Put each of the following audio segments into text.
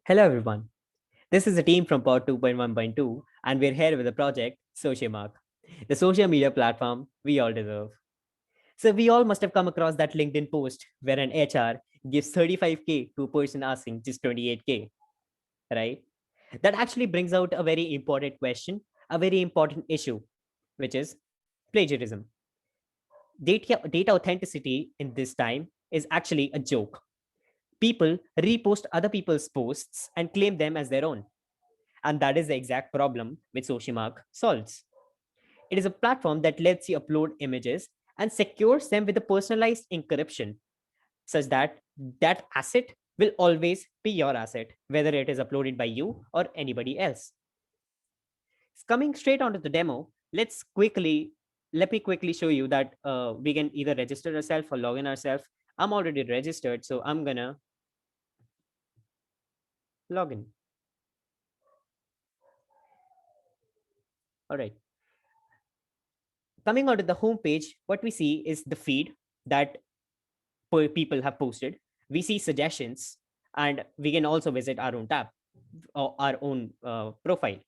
Hello everyone. This is the team from Pod 2.1.2 and we're here with the project Socialmark, the social media platform we all deserve. So we all must have come across that LinkedIn post where an HR gives 35k to a person asking just 28k, right? That actually brings out a very important question, a very important issue, which is plagiarism. Data authenticity in this time is actually a joke. People repost other people's posts and claim them as their own. And that is the exact problem which Socialmark solves. It is a platform that lets you upload images and secures them with a personalized encryption such that that asset will always be your asset, whether it is uploaded by you or anybody else. Coming straight onto the demo, let me quickly show you that we can either register ourselves or log in ourselves. I'm already registered, so I'm gonna log in. All right. Coming onto the home page, what we see is the feed that people have posted. We see suggestions, and we can also visit our own tab or our own profile.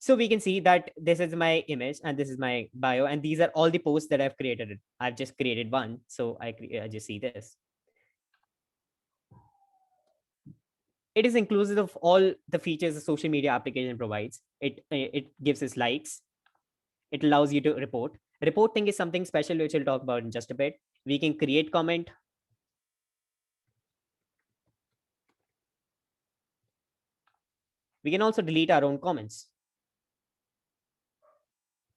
So we can see that this is my image and this is my bio, and these are all the posts that I've created. I've just created one, so I just see this. It is inclusive of all the features a social media application provides. It gives us likes. It allows you to report. Reporting is something special which we'll talk about in just a bit. We can create comment. We can also delete our own comments.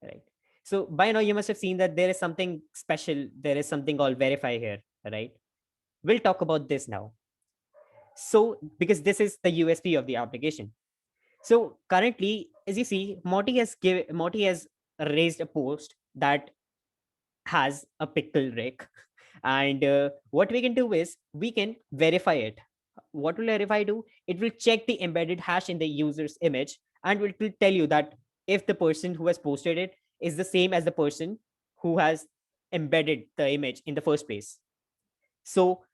Right. So by now you must have seen that there is something special. There is something called verify here, right? We'll talk about this now. So because this is the USP of the application. So currently, as you see, Morty has raised a post that has a pickle Rick, and what we can do is we can verify it. What will verify do? It will check the embedded hash in the user's image, and it will tell you that if the person who has posted it is the same as the person who has embedded the image in the first place. So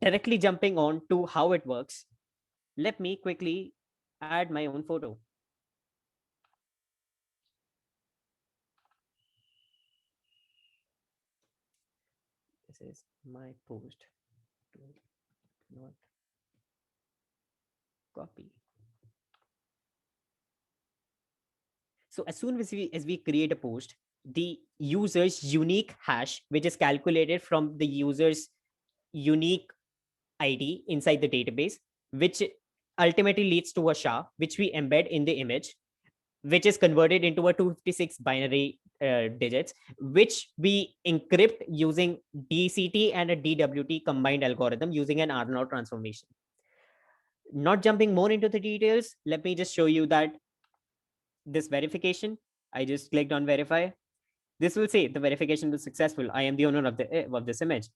directly jumping on to how it works, let me quickly add my own photo. This is my post. Do not copy. So as soon as we create a post, the user's unique hash, which is calculated from the user's unique ID inside the database, which ultimately leads to a SHA, which we embed in the image, which is converted into a 256 binary digits, which we encrypt using DCT and a DWT combined algorithm using an R0 transformation. Not jumping more into the details, let me just show you that this verification, I just clicked on verify. This will say the verification was successful. I am the owner of this image.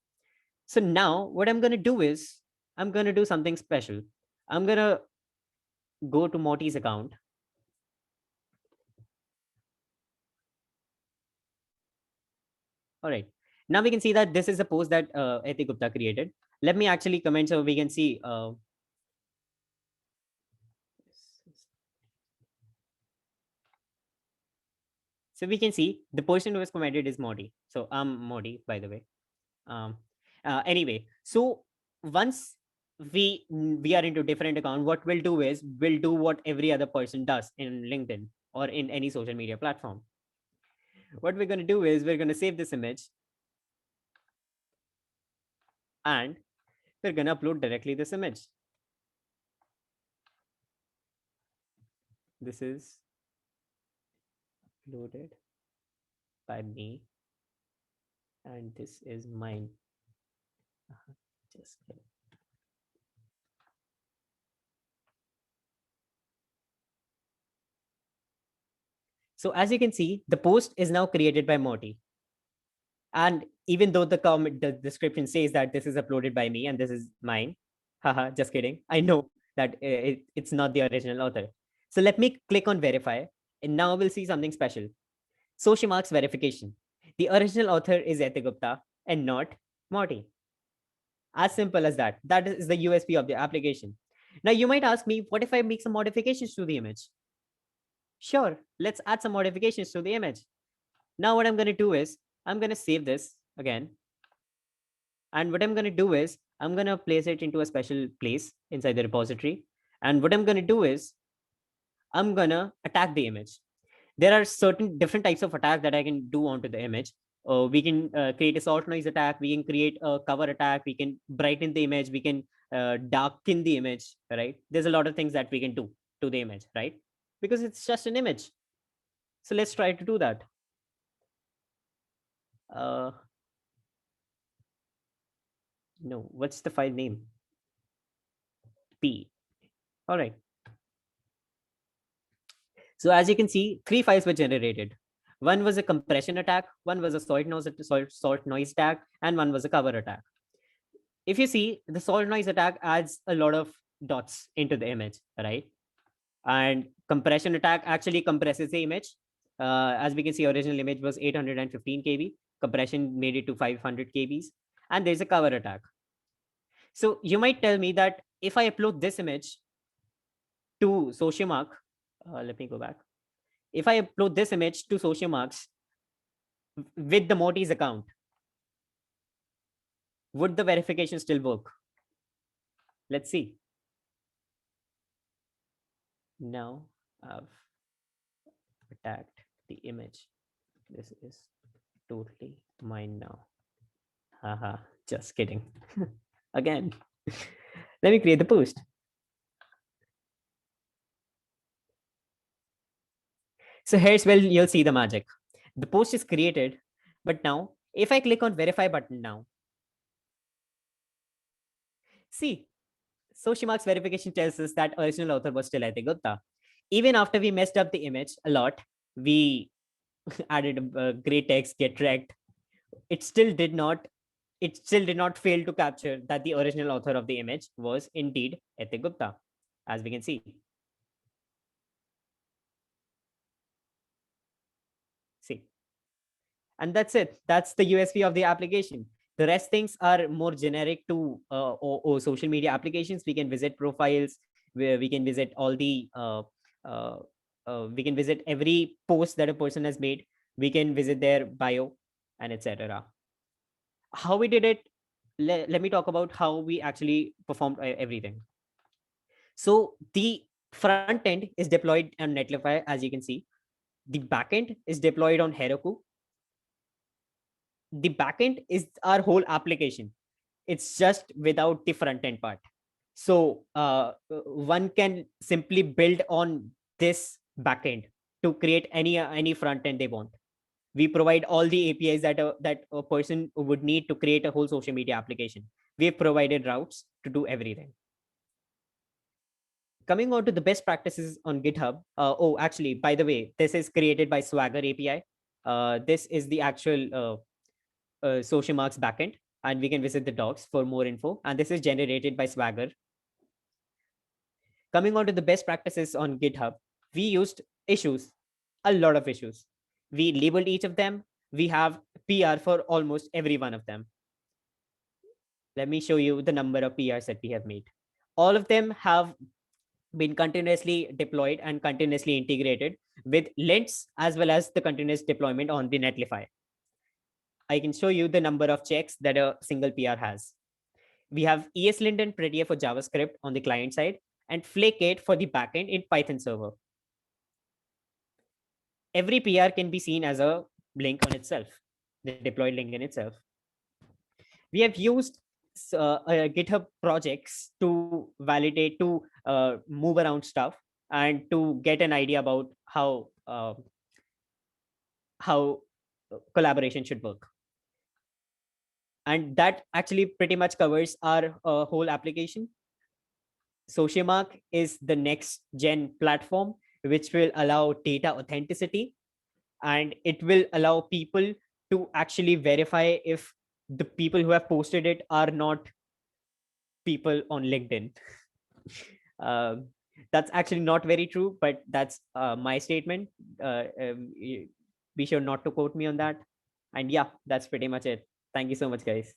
So now what I'm going to do is I'm going to do something special. I'm going to go to Morty's account. All right. Now we can see that this is a post that Eti Gupta created. Let me actually comment so we can see. So we can see the person who has commented is Morty. So I'm Morty, by the way. Um, anyway, so once we are into different account, what we'll do is we'll do what every other person does in LinkedIn or in any social media platform. What we're going to do is we're going to save this image and we're going to upload directly this image. This is uploaded by me and this is mine. Just kidding. So as you can see, the post is now created by Morty. And even though the description says that this is uploaded by me and this is mine, haha, just kidding. I know that it's not the original author. So let me click on verify, and now we'll see something special. Socialmark's verification. The original author is Eti Gupta and not Morty. As simple as that. That is the USP of the application. Now you might ask me, what if I make some modifications to the image? Sure, let's add some modifications to the image. Now what I'm going to do is I'm going to save this again. And what I'm going to do is I'm going to place it into a special place inside the repository. And what I'm going to do is I'm going to attack the image. There are certain different types of attack that I can do onto the image. We can create a salt noise attack. We can create a cover attack. We can brighten the image. We can darken the image, right? There's a lot of things that we can do to the image, right? Because it's just an image. So let's try to do that. No, what's the file name? P. All right. So as you can see, 3 files were generated. One was a compression attack, one was a salt noise attack, and one was a cover attack. If you see, the salt noise attack adds a lot of dots into the image, right? And compression attack actually compresses the image. As we can see, original image was 815 KB. Compression made it to 500 KBs. And there's a cover attack. So you might tell me that if I upload this image to Sociomark, let me go back. If I upload this image to Sociomarks with the Moti's account, would the verification still work? Let's see. Now I've attacked the image. This is totally mine now. Haha, just kidding. Again, let me create the post. So here's where you'll see the magic. The post is created, but now if I click on verify button now, see, Sociomark's verification tells us that original author was still Aitay Gupta. Even after we messed up the image a lot, we added a great text, get wrecked. It still did not fail to capture that the original author of the image was indeed Aitay Gupta, as we can see. See, and that's it. That's the USP of the application. The rest things are more generic to or social media applications. We can visit profiles, where we can visit all the uh, we can visit every post that a person has made. We can visit their bio and etc. How we did it, let me talk about how we actually performed everything. So the front end is deployed on Netlify, as you can see. The backend is deployed on Heroku. The backend is our whole application. It's just without the front end part. So one can simply build on this backend to create any front end they want. We provide all the APIs that a person would need to create a whole social media application. We've provided routes to do everything. Coming on to the best practices on GitHub. Oh, actually, by the way, this is created by Swagger API. This is the actual Sociomarks backend, and we can visit the docs for more info. And this is generated by Swagger. Coming on to the best practices on GitHub, we used issues, a lot of issues. We labeled each of them. We have PR for almost every one of them. Let me show you the number of PRs that we have made. All of them have been continuously deployed and continuously integrated with lints as well as the continuous deployment on the Netlify. I can show you the number of checks that a single PR has. We have ESLint and Prettier for JavaScript on the client side and Flake8 for the backend in Python server. Every PR can be seen as a link on itself, the deployed link in itself. We have used GitHub projects to validate, to move around stuff, and to get an idea about how collaboration should work. And that actually pretty much covers our whole application. Sociomark is the next gen platform which will allow data authenticity, and it will allow people to actually verify if the people who have posted it are not people on LinkedIn. That's actually not very true, but that's my statement. Be sure not to quote me on that. And yeah, that's pretty much it. Thank you so much, guys.